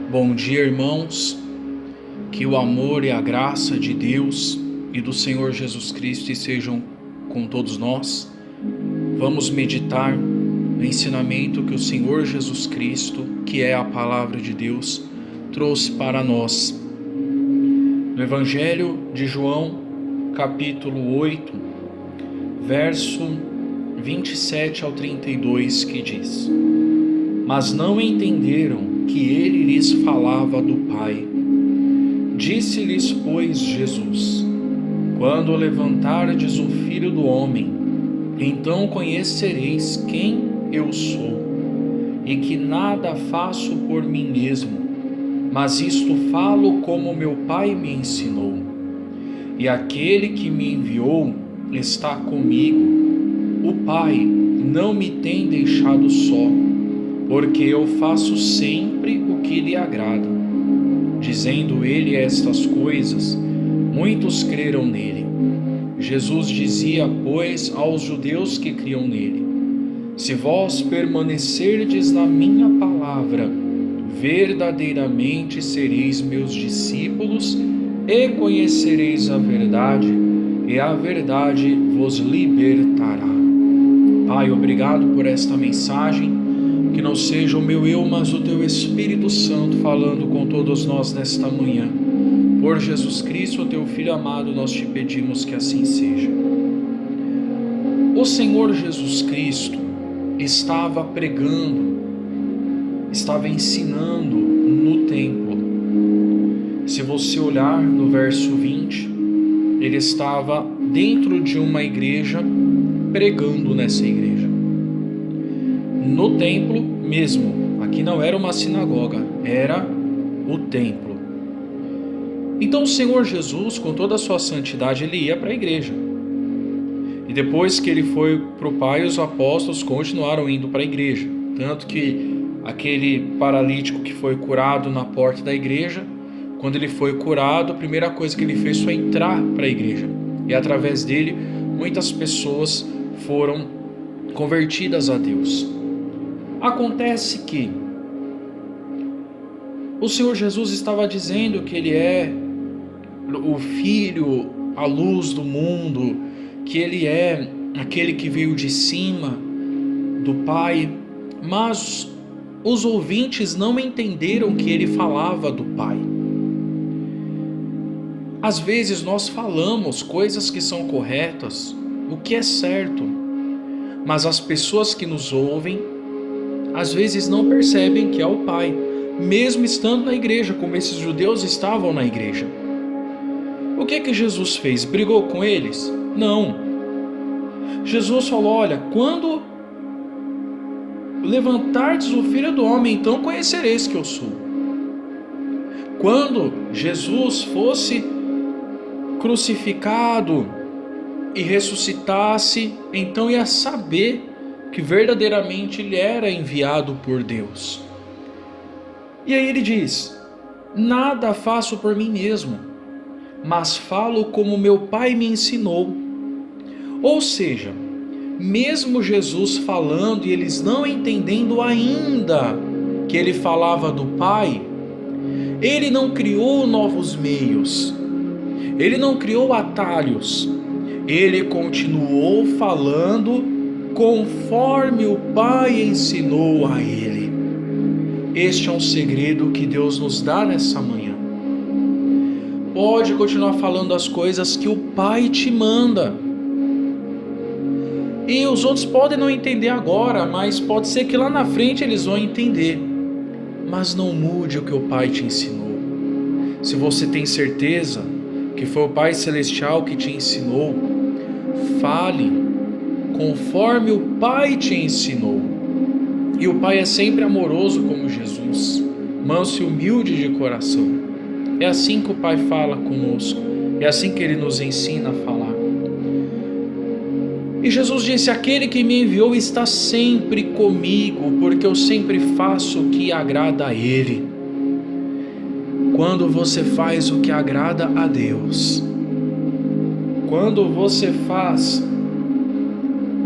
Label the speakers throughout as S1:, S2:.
S1: Bom dia, irmãos. Que o amor e a graça de Deus e do Senhor Jesus Cristo estejam com todos nós. Vamos meditar no ensinamento que o Senhor Jesus Cristo, que é a palavra de Deus, trouxe para nós. No Evangelho de João, capítulo 8, verso 27 ao 32, que diz: Mas não entenderam que ele lhes falava do Pai. Disse-lhes, pois, Jesus: Quando levantardes o Filho do Homem, então conhecereis quem eu sou, e que nada faço por mim mesmo, mas isto falo como meu Pai me ensinou. E aquele que me enviou está comigo. O Pai não me tem deixado só, porque eu faço sempre o que lhe agrada. Dizendo ele estas coisas, muitos creram nele. Jesus dizia, pois, aos judeus que criam nele: Se vós permanecerdes na minha palavra, verdadeiramente sereis meus discípulos e conhecereis a verdade, e a verdade vos libertará. Pai, obrigado por esta mensagem. Que não seja o meu eu, mas o teu Espírito Santo falando com todos nós nesta manhã. Por Jesus Cristo, o teu Filho amado, nós te pedimos que assim seja. O Senhor Jesus Cristo estava pregando, estava ensinando no templo. Se você olhar no verso 20, ele estava dentro de uma igreja, pregando nessa igreja. No templo mesmo. Aqui não era uma sinagoga, era o templo. Então o Senhor Jesus, com toda a sua santidade, ele ia para a igreja. E depois que ele foi para o Pai, os apóstolos continuaram indo para a igreja. Tanto que aquele paralítico que foi curado na porta da igreja, quando ele foi curado, a primeira coisa que ele fez foi entrar para a igreja. E através dele, muitas pessoas foram convertidas a Deus. Acontece que o Senhor Jesus estava dizendo que ele é o Filho, a luz do mundo, que ele é aquele que veio de cima do Pai, mas os ouvintes não entenderam que ele falava do Pai. Às vezes nós falamos coisas que são corretas, o que é certo, mas as pessoas que nos ouvem às vezes não percebem que é o Pai, mesmo estando na igreja, como esses judeus estavam na igreja. O que Jesus fez? Brigou com eles? Não. Jesus falou, olha, quando levantardes o Filho do Homem, então conhecereis que eu sou. Quando Jesus fosse crucificado e ressuscitasse, então ia saber que verdadeiramente ele era enviado por Deus. E aí ele diz: Nada faço por mim mesmo, mas falo como meu Pai me ensinou. Ou seja, mesmo Jesus falando e eles não entendendo ainda que ele falava do Pai, ele não criou novos meios, ele não criou atalhos, ele continuou falando conforme o Pai ensinou a ele. Este é um segredo que Deus nos dá nessa manhã. Pode continuar falando as coisas que o Pai te manda. E os outros podem não entender agora, mas pode ser que lá na frente eles vão entender. Mas não mude o que o Pai te ensinou. Se você tem certeza que foi o Pai Celestial que te ensinou, fale conforme o Pai te ensinou. E o Pai é sempre amoroso como Jesus, manso e humilde de coração. É assim que o Pai fala conosco, é assim que Ele nos ensina a falar. E Jesus disse, aquele que me enviou está sempre comigo, porque eu sempre faço o que agrada a Ele. Quando você faz o que agrada a Deus, quando você faz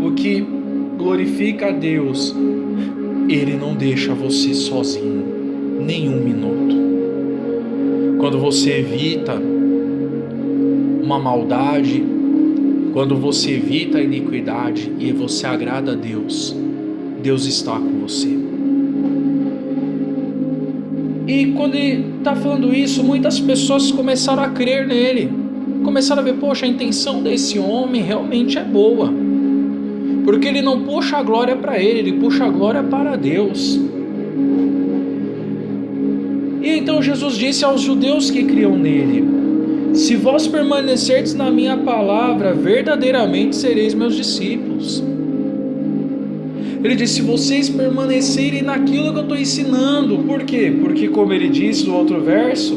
S1: o que glorifica a Deus, Ele não deixa você sozinho. nenhum minuto. Quando você evita uma maldade, quando você evita a iniquidade e você agrada a Deus, Deus está com você. E quando ele está falando isso, muitas pessoas começaram a crer nele, começaram a ver, poxa, a intenção desse homem realmente é boa, porque ele não puxa a glória para ele puxa a glória para Deus. E então Jesus disse aos judeus que criam nele: se vós permanecerdes na minha palavra, verdadeiramente sereis meus discípulos. Ele disse: se vocês permanecerem naquilo que eu estou ensinando. Por quê? Porque, como ele disse no outro verso,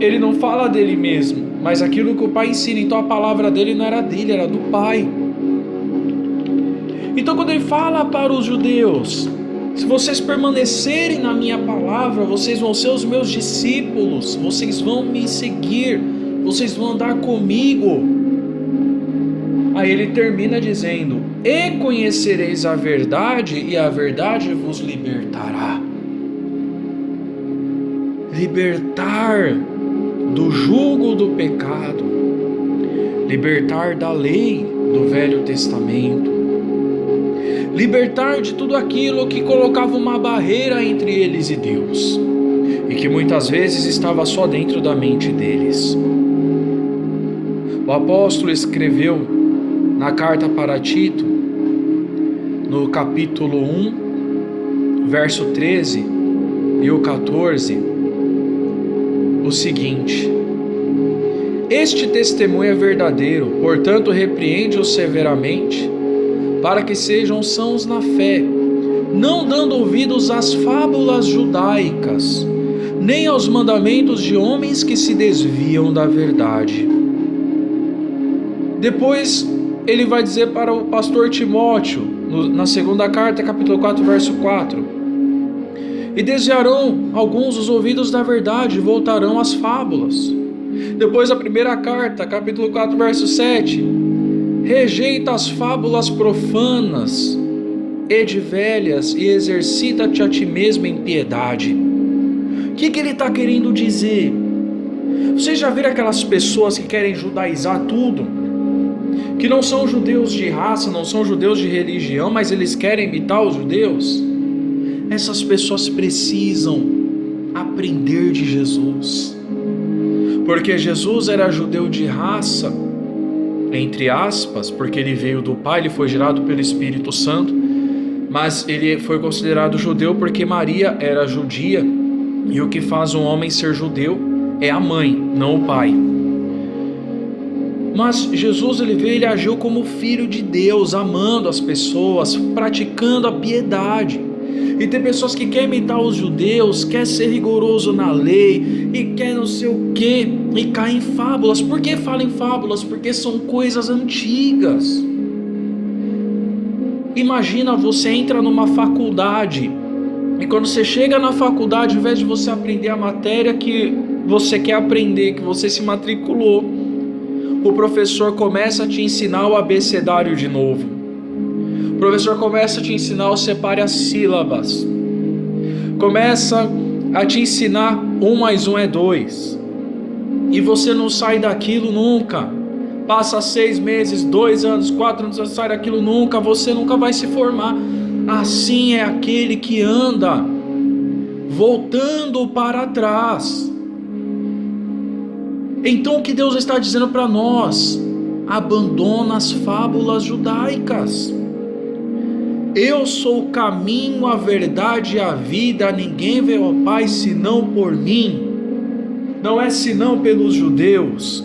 S1: ele não fala dele mesmo, mas aquilo que o Pai ensina. Então a palavra dele não era dele, era do Pai. Então quando ele fala para os judeus: se vocês permanecerem na minha palavra, vocês vão ser os meus discípulos, vocês vão me seguir, vocês vão andar comigo. Aí ele termina dizendo: e conhecereis a verdade, e a verdade vos libertará. Libertar do jugo do pecado, libertar da lei do Velho Testamento, libertar de tudo aquilo que colocava uma barreira entre eles e Deus, e que muitas vezes estava só dentro da mente deles. O apóstolo escreveu na carta para Tito, no capítulo 1, verso 13 e o 14, o seguinte: este testemunho é verdadeiro, portanto repreende-os severamente, para que sejam sãos na fé, não dando ouvidos às fábulas judaicas, nem aos mandamentos de homens que se desviam da verdade. Depois ele vai dizer para o pastor Timóteo, na segunda carta, capítulo 4, verso 4: e desviarão alguns os ouvidos da verdade e voltarão às fábulas. Depois a primeira carta, capítulo 4, verso 7: rejeita as fábulas profanas e de velhas e exercita-te a ti mesmo em piedade. O que ele está querendo dizer? Vocês já viram aquelas pessoas que querem judaizar tudo? Que não são judeus de raça, não são judeus de religião, mas eles querem imitar os judeus? Essas pessoas precisam aprender de Jesus. Porque Jesus era judeu de raça, entre aspas, porque ele veio do Pai, ele foi gerado pelo Espírito Santo, mas ele foi considerado judeu porque Maria era judia, e o que faz um homem ser judeu é a mãe, não o pai. Mas Jesus, ele agiu como filho de Deus, amando as pessoas, praticando a piedade. E tem pessoas que querem imitar os judeus, quer ser rigoroso na lei, e quer não sei o que, e caem em fábulas. Por que falam em fábulas? Porque são coisas antigas. Imagina, você entra numa faculdade, e quando você chega na faculdade, ao invés de você aprender a matéria que você quer aprender, que você se matriculou, o professor começa a te ensinar o abecedário de novo. O professor começa a te ensinar o separe as sílabas. Começa a te ensinar 1 mais 1 é 2. E você não sai daquilo nunca. Passa 6 meses, 2 anos, 4 anos, você sai daquilo nunca. Você nunca vai se formar. Assim é aquele que anda voltando para trás. Então o que Deus está dizendo para nós? Abandona as fábulas judaicas. Eu sou o caminho, a verdade e a vida. Ninguém vê ao Pai senão por mim. Não é senão pelos judeus.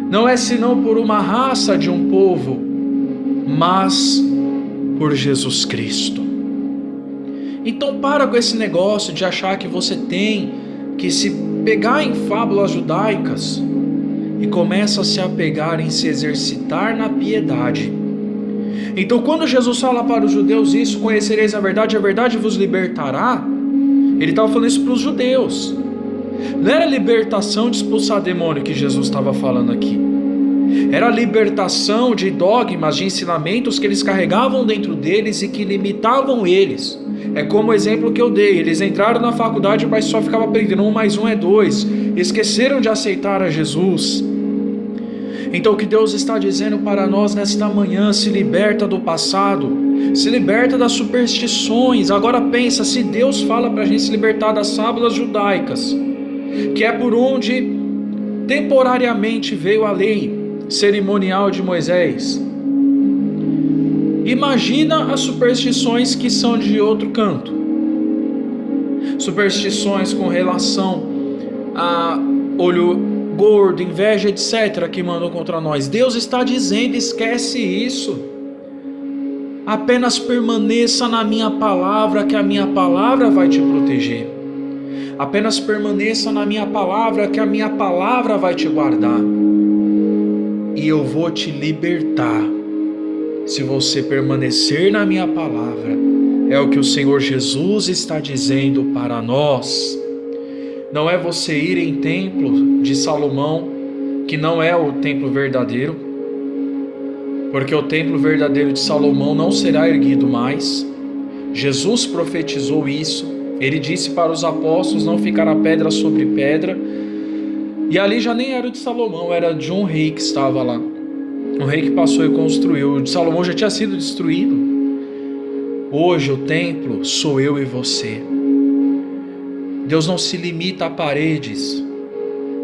S1: Não é senão por uma raça de um povo, mas por Jesus Cristo. Então para com esse negócio de achar que você tem que se pegar em fábulas judaicas e começa a se apegar em se exercitar na piedade. Então quando Jesus fala para os judeus isso, conhecereis a verdade vos libertará, ele estava falando isso para os judeus. Não era libertação de expulsar demônio que Jesus estava falando aqui. Era a libertação de dogmas, de ensinamentos que eles carregavam dentro deles e que limitavam eles. É como o exemplo que eu dei, eles entraram na faculdade, mas só ficava aprendendo 1 mais 1 é 2, esqueceram de aceitar a Jesus. Então o que Deus está dizendo para nós nesta manhã: se liberta do passado, se liberta das superstições. Agora pensa, se Deus fala para a gente se libertar das fábulas judaicas, que é por onde temporariamente veio a lei cerimonial de Moisés, imagina as superstições que são de outro canto, superstições com relação a olho gordo, inveja, etc., que mandam contra nós. Deus está dizendo: esquece isso, apenas permaneça na minha palavra, que a minha palavra vai te proteger. Apenas permaneça na minha palavra, que a minha palavra vai te guardar, e eu vou te libertar se você permanecer na minha palavra. É o que o Senhor Jesus está dizendo para nós. Não é você ir em templo de Salomão, que não é o templo verdadeiro, porque o templo verdadeiro de Salomão não será erguido mais. Jesus profetizou isso. Ele disse para os apóstolos: não ficará pedra sobre pedra. E ali já nem era o de Salomão, era de um rei que estava lá, um rei que passou e construiu. O de Salomão já tinha sido destruído. Hoje o templo sou eu e você. Deus não se limita a paredes.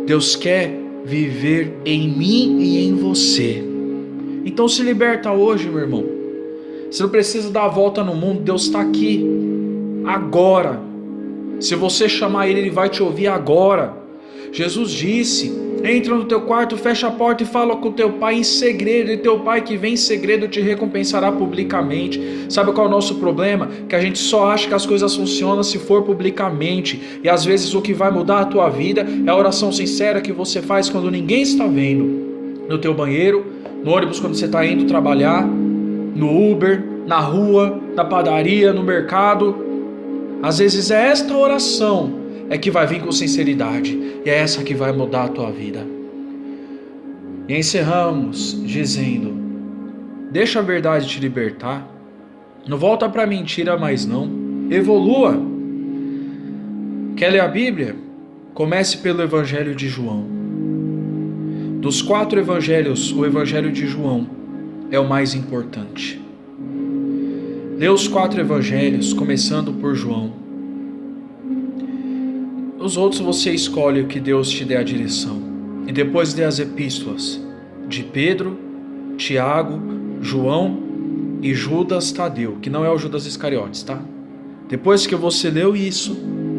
S1: Deus quer viver em mim e em você. Então se liberta hoje, meu irmão. Você não precisa dar a volta no mundo. Deus está aqui, agora. Se você chamar Ele, Ele vai te ouvir agora. Jesus disse: entra no teu quarto, fecha a porta e fala com teu pai em segredo, e teu pai que vem em segredo te recompensará publicamente. Sabe qual é o nosso problema? Que a gente só acha que as coisas funcionam se for publicamente, e às vezes o que vai mudar a tua vida é a oração sincera que você faz quando ninguém está vendo, no teu banheiro, no ônibus quando você está indo trabalhar, no Uber, na rua, na padaria, no mercado. Às vezes é esta oração é que vai vir com sinceridade, e é essa que vai mudar a tua vida. E encerramos dizendo: deixa a verdade te libertar, não volta para a mentira mais não, evolua. Quer ler a Bíblia? Comece pelo Evangelho de João. Dos 4 evangelhos, o Evangelho de João é o mais importante. Lê os 4 evangelhos, começando por João. Os outros você escolhe o que Deus te dê a direção. E depois lê as epístolas de Pedro, Tiago, João e Judas Tadeu, que não é o Judas Iscariotes, tá? Depois que você leu isso,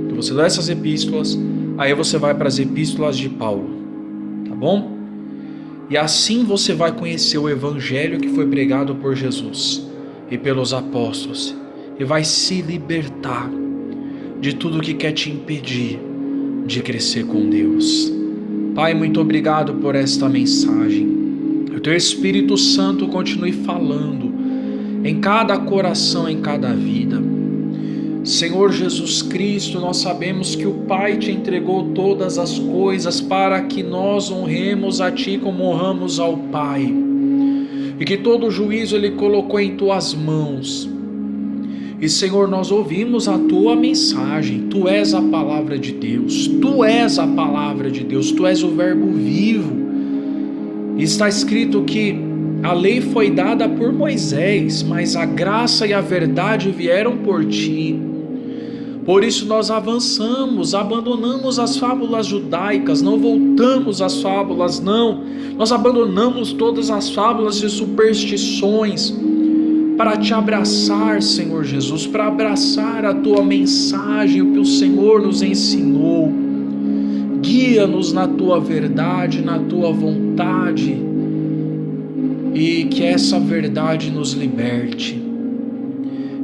S1: que você leu essas epístolas, aí você vai para as epístolas de Paulo, tá bom? E assim você vai conhecer o evangelho que foi pregado por Jesus e pelos apóstolos, e vai se libertar de tudo que quer te impedir de crescer com Deus. Pai, muito obrigado por esta mensagem. Que o teu Espírito Santo continue falando em cada coração, em cada vida. Senhor Jesus Cristo, nós sabemos que o Pai te entregou todas as coisas para que nós honremos a Ti como honramos ao Pai, e que todo o juízo Ele colocou em Tuas mãos. E Senhor, nós ouvimos a Tua mensagem. Tu és a palavra de Deus, Tu és a palavra de Deus, Tu és o verbo vivo. E está escrito que a lei foi dada por Moisés, mas a graça e a verdade vieram por Ti. Por isso nós avançamos, abandonamos as fábulas judaicas, não voltamos às fábulas, não. Nós abandonamos todas as fábulas e superstições para te abraçar, Senhor Jesus, para abraçar a Tua mensagem, o que o Senhor nos ensinou. Guia-nos na Tua verdade, na Tua vontade, e que essa verdade nos liberte,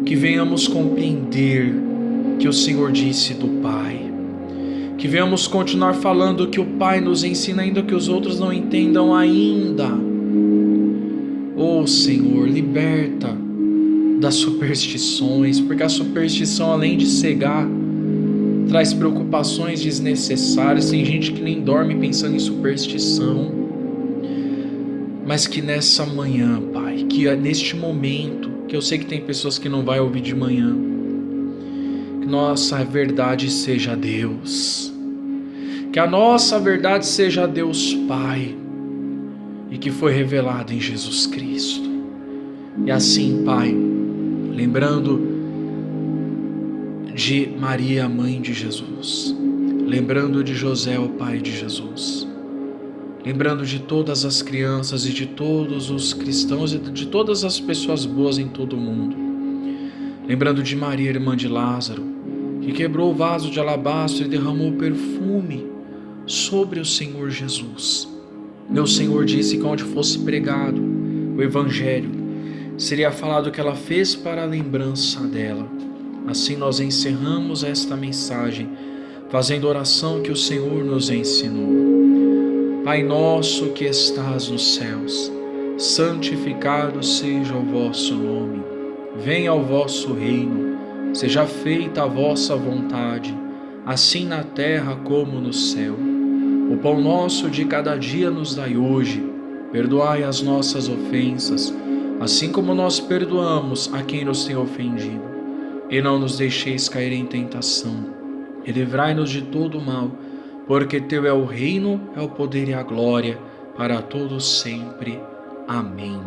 S1: que venhamos compreender que o Senhor disse do Pai, que venhamos continuar falando que o Pai nos ensina, ainda que os outros não entendam ainda. Oh Senhor, liberta das superstições, porque a superstição, além de cegar, traz preocupações desnecessárias. Tem gente que nem dorme pensando em superstição. Mas que nessa manhã, Pai, que neste momento, que eu sei que tem pessoas que não vai ouvir de manhã, nossa verdade seja Deus. Que a nossa verdade seja Deus Pai, e que foi revelado em Jesus Cristo. E assim, Pai, lembrando de Maria, mãe de Jesus, lembrando de José, o pai de Jesus, lembrando de todas as crianças e de todos os cristãos e de todas as pessoas boas em todo o mundo, lembrando de Maria, irmã de Lázaro, que quebrou o vaso de alabastro e derramou perfume sobre o Senhor Jesus. Meu Senhor disse que onde fosse pregado o Evangelho, seria falado o que ela fez para a lembrança dela. Assim nós encerramos esta mensagem, fazendo a oração que o Senhor nos ensinou. Pai nosso que estás nos céus, santificado seja o vosso nome. Venha o vosso reino, seja feita a vossa vontade, assim na terra como no céu. O pão nosso de cada dia nos dai hoje. Perdoai as nossas ofensas, assim como nós perdoamos a quem nos tem ofendido. E não nos deixeis cair em tentação, e livrai-nos de todo o mal, porque teu é o reino, é o poder e a glória, para todos sempre. Amém.